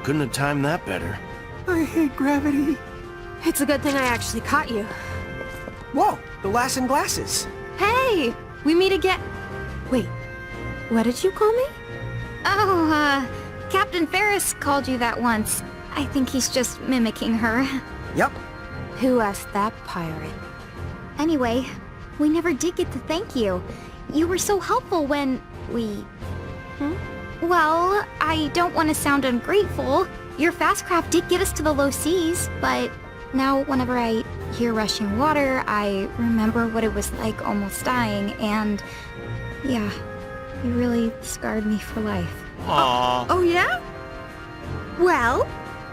Couldn't have timed that better. I hate gravity. It's a good thing I actually caught you. Whoa, the lass in glasses. Hey! We meet again. Wait, what did you call me? Oh, Captain Ferris called you that once. I think he's just mimicking her. Yep. Who asked that pirate? Anyway, we never did get to thank you. You were so helpful when we... Well, I don't want to sound ungrateful. Your fast craft did get us to the low seas, but now whenever I hear rushing water, I remember what it was like almost dying, and yeah, you really scarred me for life. Aww. Oh yeah? Well,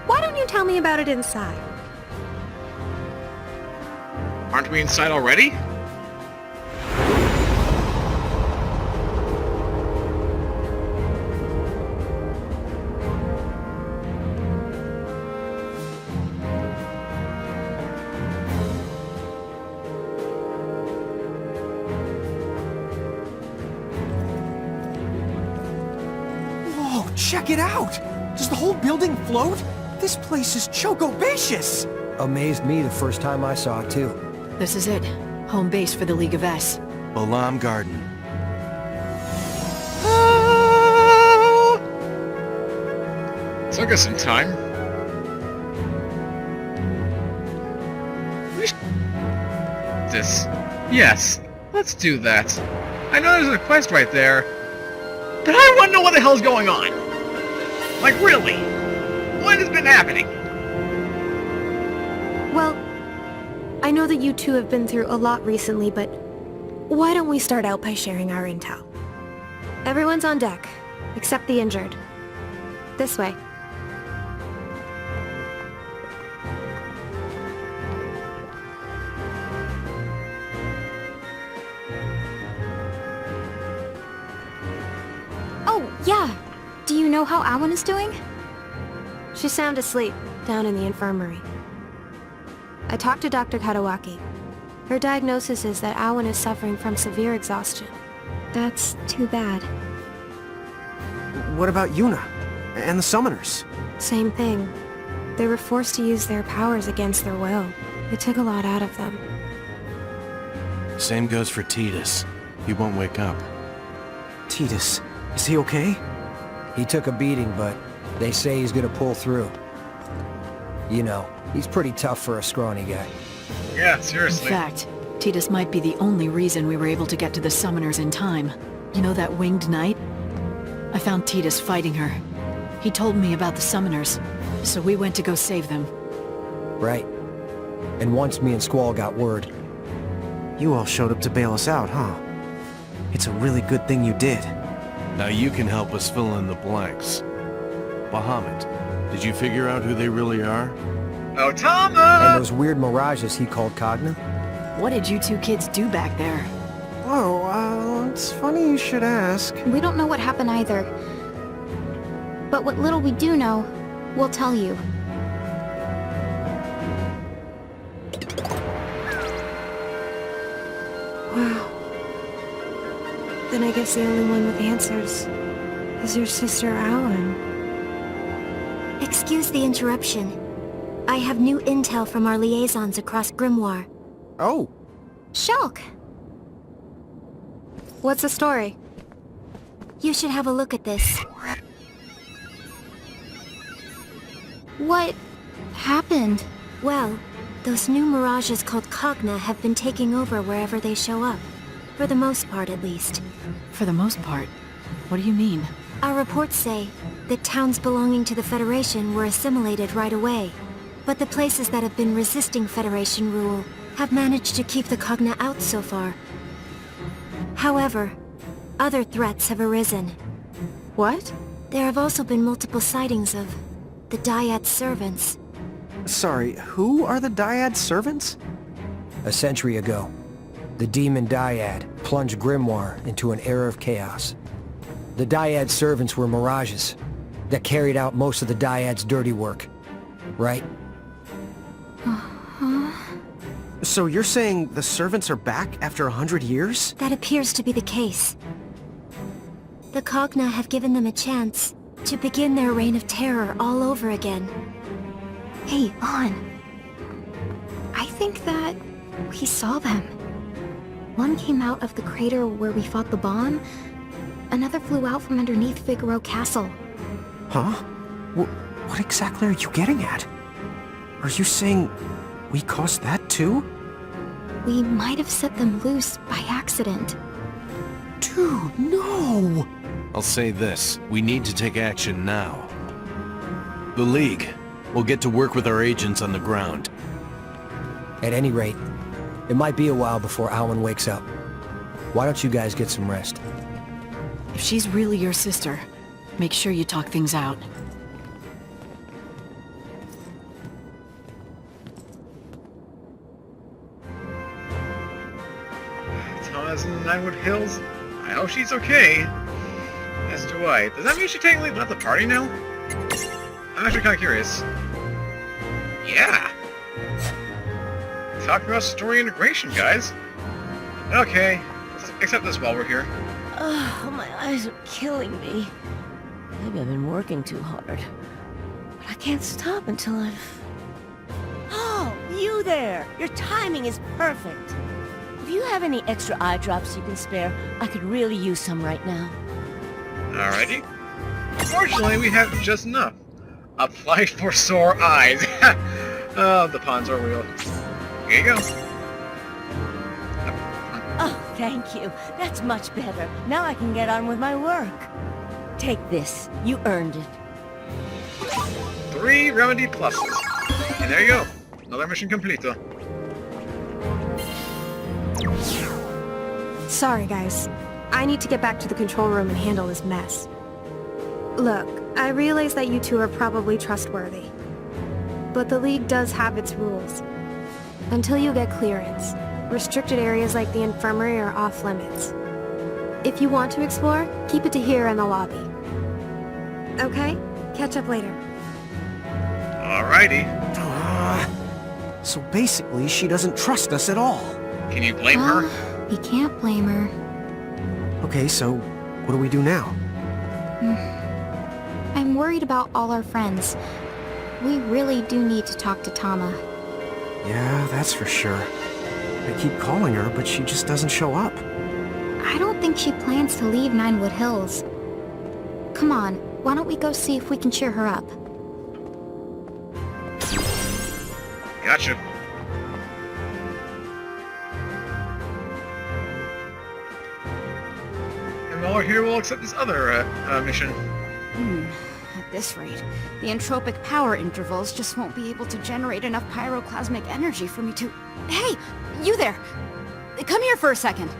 why don't you tell me about it inside? Aren't we inside already? Whoa, check it out! Does the whole building float? This place is choco-bacious! Amazed me the first time I saw it, too. This is it. Home base for the League of S. Balam Garden. Took us some time. This. Yes, let's do that. I know there's a quest right there, but I want to know what the hell's going on. Like, really? What has been happening? Well, I know that you two have been through a lot recently, but why don't we start out by sharing our intel? Everyone's on deck, except the injured. This way. Oh, yeah. Do you know how Awan is doing? She's sound asleep, down in the infirmary. I talked to Dr. Katawaki. Her diagnosis is that Awan is suffering from severe exhaustion. That's too bad. What about Yuna? And the summoners? Same thing. They were forced to use their powers against their will. It took a lot out of them. Same goes for Titus. He won't wake up. Titus, is he okay? He took a beating, but they say he's gonna pull through. You know, he's pretty tough for a scrawny guy. Yeah, In seriously. fact, Titus might be the only reason we were able to get to the summoners in time. You know that winged knight? I found Titus fighting her. He told me about the summoners, so we went to go save them. Right. And once me and Squall got word, You all showed up to bail us out, huh? It's a really good thing you did. Now you can help us fill in the blanks. Bahamut, did you figure out who they really are? Oh, and Tama! those weird mirages he called Cogna? What did you two kids do back there? Oh, it's funny you should ask. We don't know what happened either. But what little we do know, we'll tell you. Wow. Then I guess the only one with answers is your sister Alan. Excuse the interruption. I have new intel from our liaisons across Grimoire. Oh, Shulk! What's the story? You should have a look at this. What happened? Well, those new mirages called Cogna have been taking over wherever they show up. For the most part, at least. For the most part. What do you mean? Our reports say that towns belonging to the Federation were assimilated right away. But the places that have been resisting Federation rule have managed to keep the Cogna out so far. However, other threats have arisen. What? There have also been multiple sightings of the Dyad servants. sorry, who are the Dyad servants? A century ago, the demon Dyad plunged Grimoire into an era of chaos. The Dyad servants were mirages that carried out most of the Dyad's dirty work. Right? So you're saying the servants are back after 100 years? That appears to be the case. The Cogna have given them a chance to begin their reign of terror all over again. Hey, On. I think that we saw them. One came out of the crater where we fought the bomb. Another flew out from underneath Figaro Castle. Huh? What exactly are you getting at? Are you saying we caused that too? We might have set them loose by accident. Dude, no! I'll say this. We need to take action now. The League. We'll get to work with our agents on the ground. At any rate, it might be a while before Alan wakes up. Why don't you guys get some rest? If she's really your sister, make sure you talk things out. Thomas in the Ninewood Hills? I hope she's okay. As do I. Does that mean she technically left the party now? I'm actually kind of curious. Yeah. Talk about story integration, guys. Okay, let's accept this while we're here. Oh, my eyes are killing me. Maybe I've been working too hard. But I can't stop until I've... Oh, you there! Your timing is perfect. If you have any extra eye drops you can spare, I could really use some right now. Alrighty. Fortunately, we have just enough. Applied for sore eyes. Oh, the puns are real. Here you go. Oh, thank you. That's much better. Now I can get on with my work. Take this. You earned it. 3 remedy pluses. And there you go. Another mission completo. Sorry, guys. I need to get back to the control room and handle this mess. Look, I realize that you two are probably trustworthy. But the League does have its rules. Until you get clearance, restricted areas like the infirmary are off limits. If you want to explore, keep it to here in the lobby. Okay? Catch up later. Alrighty. So basically, she doesn't trust us at all. Can you blame Well, her? we can't blame her. Okay, so what do we do now? I'm worried about all our friends. We really do need to talk to Tama. Yeah, that's for sure. I keep calling her, but she just doesn't show up. I don't think she plans to leave Ninewood Hills. Come on, why don't we go see if we can cheer her up? Gotcha. And while we're here, we'll accept this other mission. At this rate, the entropic power intervals just won't be able to generate enough pyroclasmic energy for me to... Hey! You there! Come here for a second!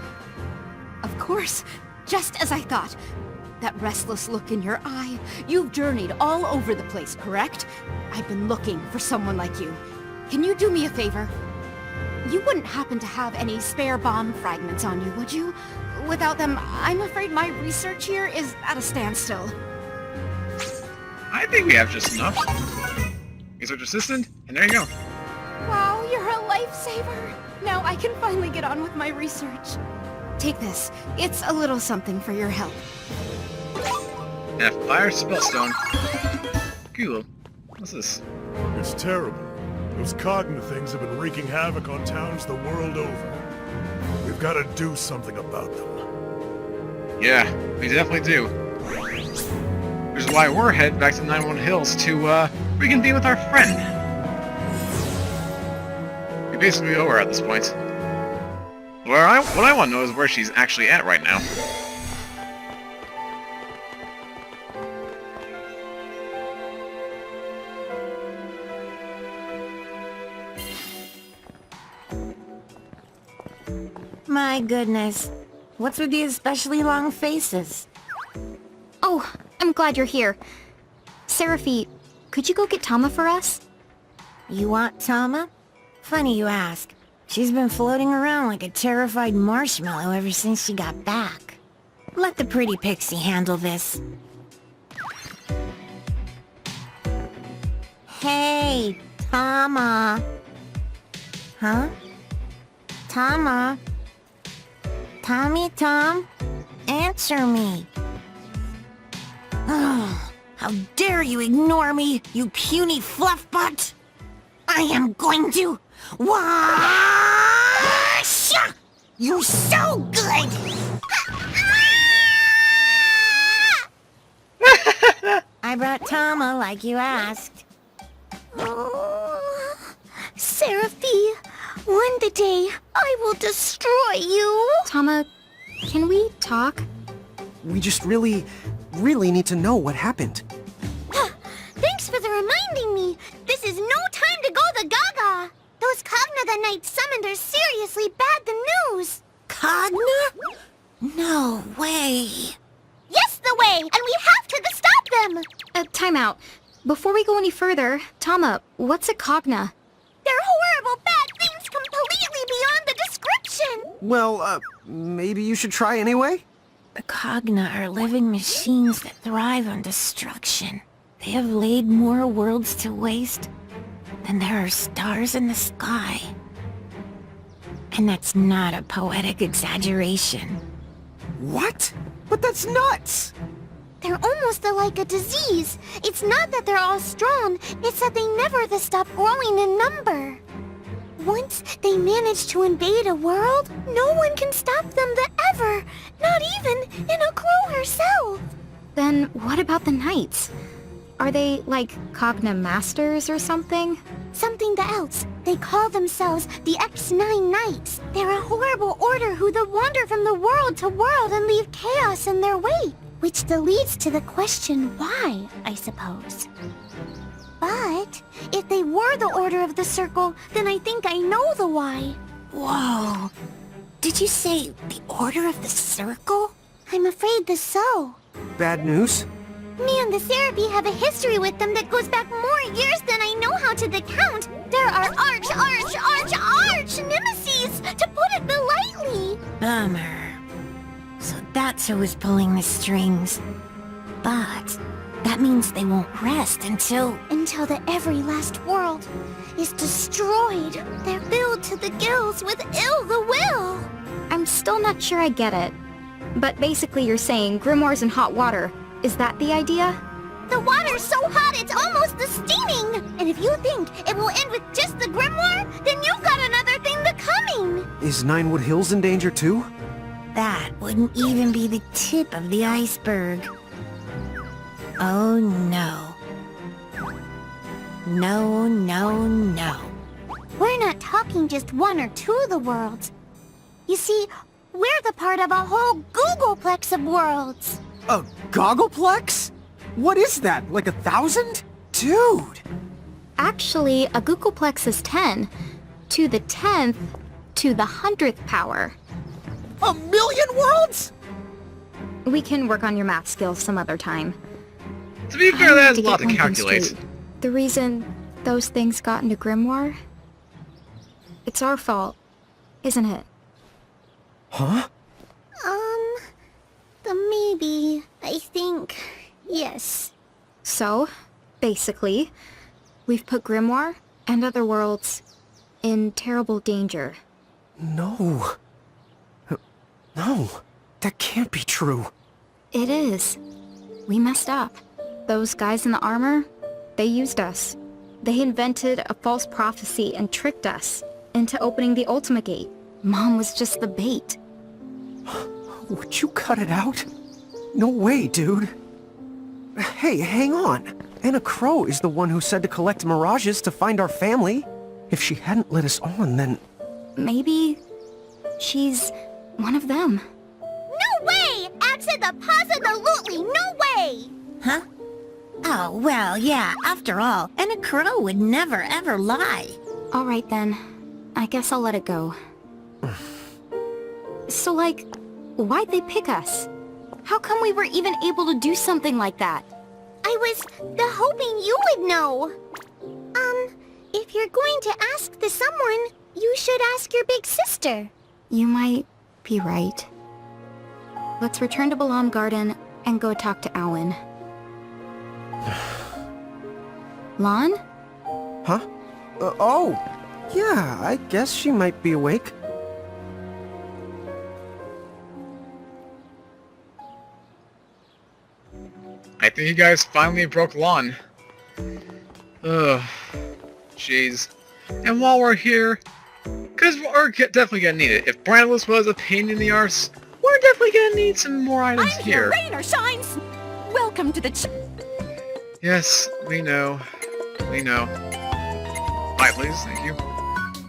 Of course, just as I thought. That restless look in your eye. You've journeyed all over the place, correct? I've been looking for someone like you. Can you do me a favor? You wouldn't happen to have any spare bomb fragments on you, would you? Without them, I'm afraid my research here is at a standstill. I think we have just enough. Research assistant, and there you go. Wow, you're a lifesaver! Now I can finally get on with my research. Take this. It's a little something for your help. And a fire spellstone. Cool. What's this? It's terrible. Those Cogna things have been wreaking havoc on towns the world over. We've got to do something about them. Yeah, we definitely do. Which is why we're headed back to 91 Hills to reconvene with our friend. We basically owe her at this point. What I want to know is where she's actually at right now. My goodness. What's with these especially long faces? Oh, I'm glad you're here. Seraphi, could you go get Tama for us? You want Tama? Funny you ask. She's been floating around like a terrified marshmallow ever since she got back. Let the pretty pixie handle this. Hey, Tama. Huh? Tama? Tommy Tom? Answer me. Oh, How dare you ignore me, you puny fluffbutt! I am going to... Wash! You're so good! I brought Tama like you asked. Oh, Seraphi, one day I will destroy you. Tama, can we talk? We just really need to know what happened. Thanks for the reminding me. This is no time to go the gaga. Those Cogna the Night summoned are seriously bad the news. Cogna? No way. Yes, the way, and we have to stop them. Time out. Before we go any further, Tama, what's a Cogna? They're horrible bad things completely beyond the description. Well, maybe you should try anyway? The Cogna are living machines that thrive on destruction. They have laid more worlds to waste than there are stars in the sky. And that's not a poetic exaggeration. What? But that's nuts! They're almost like a disease. It's not that they're all strong, it's that they never stop growing in number. Once they manage to invade a world, no one can stop them ever, not even Crow herself. Then what about the Knights? Are they, like, Cogna Masters or something? Something else. They call themselves the XIII Knights. They're a horrible order who wander from the world to world and leave chaos in their wake. Which leads to the question why, I suppose. But if they were the Order of the Circle, then I think I know the why. Whoa. Did you say the Order of the Circle? I'm afraid so. Bad news? Me and the Seraphi have a history with them that goes back more years than I know how to count. There are arch nemesis, to put it politely. Bummer. So that's who was pulling the strings. But that means they won't rest until the every last world is destroyed. They're filled to the gills with ill the will. I'm still not sure I get it. But basically you're saying grimoires in hot water. Is that the idea? The water's so hot it's almost steaming. And if you think it will end with just the grimoire, then you've got another thing coming. Is Ninewood Hills in danger too? that wouldn't even be the tip of the iceberg. Oh no. No, no, no. We're not talking just one or two of the worlds. You see, we're the part of a whole Googleplex of worlds. A Goggleplex? What is that, like 1,000? Dude! Actually, a Googleplex is 10. To the 10th, to the 100th power. 1,000,000 worlds?! We can work on your math skills some other time. To be fair, I that's need a lot get to one thing calculate. straight. The reason those things got into Grimoire? It's our fault, isn't it? Huh? Maybe. I think... yes. So, basically, we've put Grimoire and other worlds in terrible danger. No. No. That can't be true. It is. We messed up. Those guys in the armor, they used us. They invented a false prophecy and tricked us into opening the Ultima Gate. Mom was just the bait. Would you cut it out? No way, dude. Hey, hang on. Anna Crow is the one who said to collect mirages to find our family. If she hadn't let us on, then... Maybe she's one of them. No way! Absolutely no way! Huh? Oh, well, yeah, after all, Anna Crow would never ever lie. All right then. I guess I'll let it go. So, like, why'd they pick us? How come we were even able to do something like that? I was hoping you would know. If you're going to ask someone, you should ask your big sister. You might be right. Let's return to Balam Garden and go talk to Awen. Lon? Huh? Oh! Yeah, I guess she might be awake. I think you guys finally broke lawn. Ugh. Jeez. And while we're here, because we're definitely gonna need it. If Brandless was a pain in the arse, we're definitely gonna need some more items I'm here. Rain or shines. Welcome to the Yes, we know. We know. Bye, please. Thank you.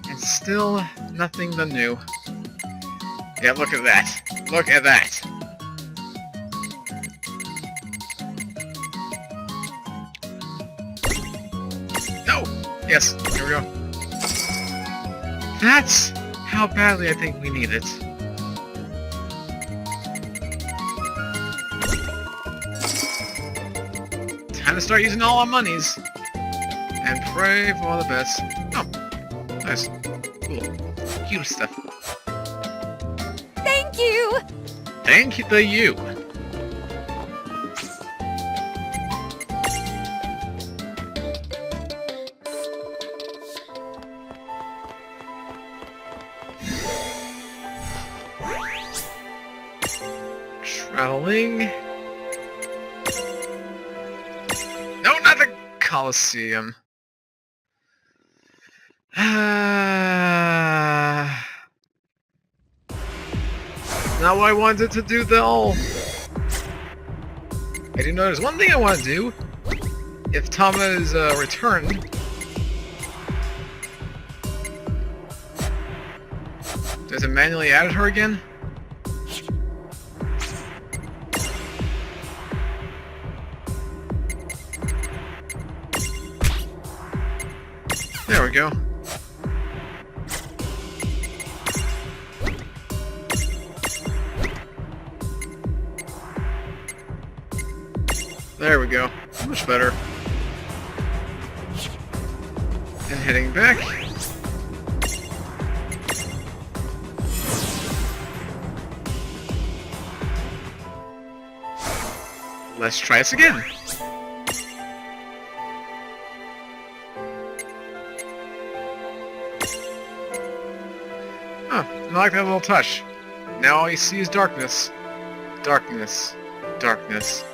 And still nothing new. Yeah, look at that. Look at that. No! Yes, here we go. That's how badly I think we need it. Time to start using all our monies. And pray for the best. Oh, nice. Cool. Cute stuff. Thank you! Thank you to you. Traveling. No, not the Colosseum. Not what I wanted to do though. I do know there's one thing I want to do. If Tama is returned. Does it manually add her again? There we go. There we go. Much better. And heading back. Let's try this again. Huh, I like that little touch. Now all you see is darkness. Darkness. Darkness.